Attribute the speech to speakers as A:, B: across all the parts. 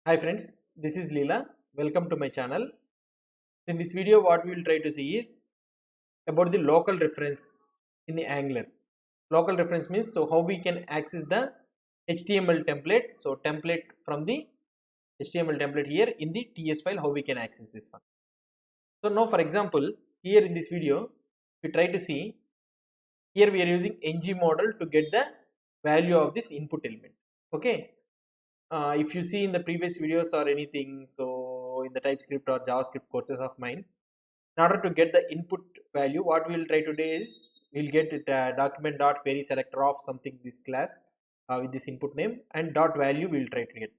A: Hi friends, this is Leela. Welcome to my channel. In this video, what we will try to see is about the local reference in the Angular. Local reference means how we can access the HTML template. So template from the HTML template here in the TS file, how we can access this one. So now for example, here in this video, we try to see, here we are using ng model to get the value of this input element. Okay. If you see in the previous videos or anything, so in the TypeScript or JavaScript courses of mine, in order to get the input value, what we will try to do is we'll get it document dot query selector of something this class with this input name and dot value we will try to get.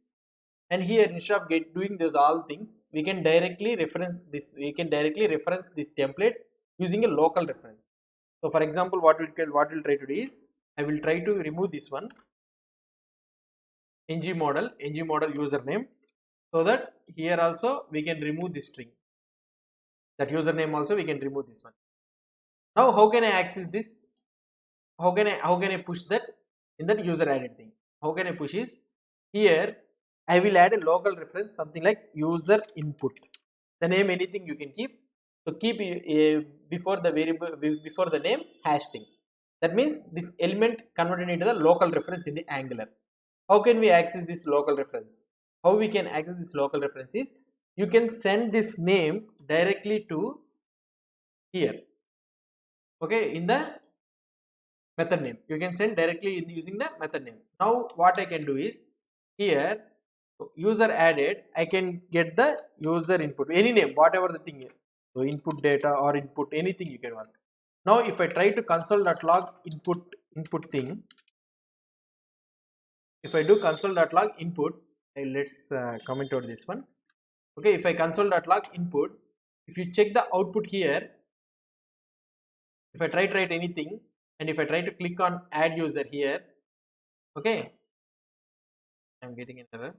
A: And here instead of doing those all things, we can directly reference this. We can directly reference this template using a local reference. So for example, what we'll try to do is I will try to remove this one ng model username, so that here also we can remove this string, that username also we can remove this one. Now how can I access this? How can I push that in that user added thing? How can I push is, here I will add a local reference, something like user input, the name anything you can keep. So keep before the variable, before the name, hash thing. That means this element converted into the local reference in the Angular. How can we access this local reference? How we can access this local reference is, you can send this name directly to here. Okay, in the method name, you can send directly in using the method name. Now what I can do is, here user added, I can get the user input, any name, whatever the thing is. So input data or input anything you can want. Now if I try to console.log input thing, if I do console.log input, let's comment out this one. Okay, if I console.log input, if you check the output here, if I try to write anything and if I try to click on add user here, okay, I'm getting an error.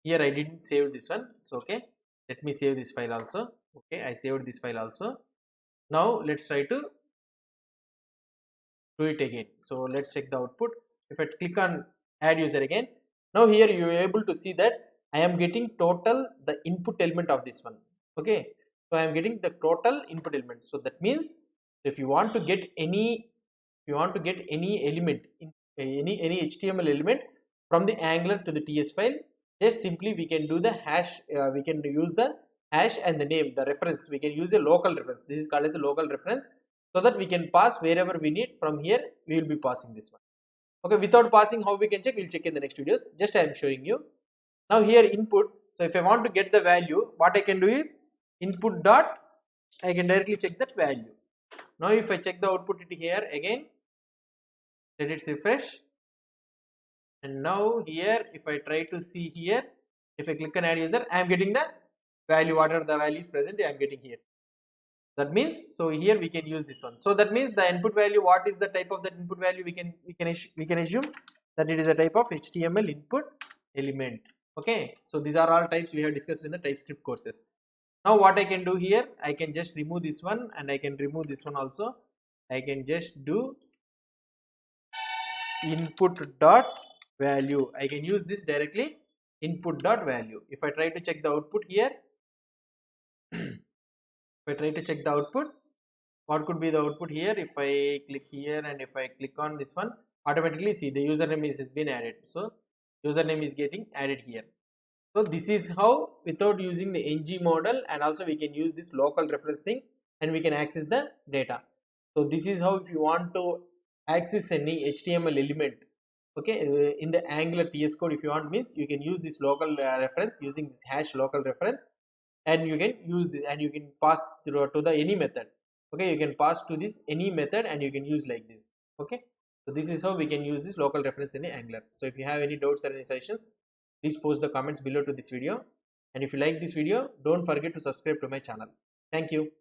A: Here I didn't save this one, so okay, let me save this file also. Okay, I saved this file also. Now let's try to do it again. So let's check the output. If I click on add user again, now here you are able to see that I am getting total the input element of this one. Okay, so I am getting the total input element. So that means if you want to get any element in any HTML element from the Angular to the TS file, just simply we can do the hash, we can use the hash and the name, the reference, we can use a local reference. This is called as a local reference, so that we can pass wherever we need. From here we will be passing this one. Okay, without passing, how we can check, we'll check in the next videos. Just I am showing you. Now here input, so if I want to get the value, what I can do is input dot, I can directly check that value. Now if I check the output here again, let it refresh, and now here if I try to see here, if I click on add user, I am getting the value, whatever the value is present, I am getting here. That means, so here we can use this one. So that means the input value, what is the type of that input value, we can assume that it is a type of HTML input element. Okay, so these are all types we have discussed in the TypeScript courses. Now what I can do here, I can just remove this one and I can remove this one also. I can just do input dot value. I can use this directly, input dot value. If I try to check the output here, if I try to check the output, what could be the output here? If I click here and if I click on this one, automatically see the username has been added. So username is getting added here. So this is how, without using the ng model, and also we can use this local reference thing and we can access the data. So this is how, if you want to access any HTML element, okay, in the Angular TS code, if you want, means you can use this local reference using this hash local reference, and you can use this and you can pass through to the any method. Okay, you can pass to this any method and you can use like this. Okay, so this is how we can use this local reference in Angular. So if you have any doubts or any suggestions, please post the comments below to this video, and if you like this video, don't forget to subscribe to my channel. Thank you.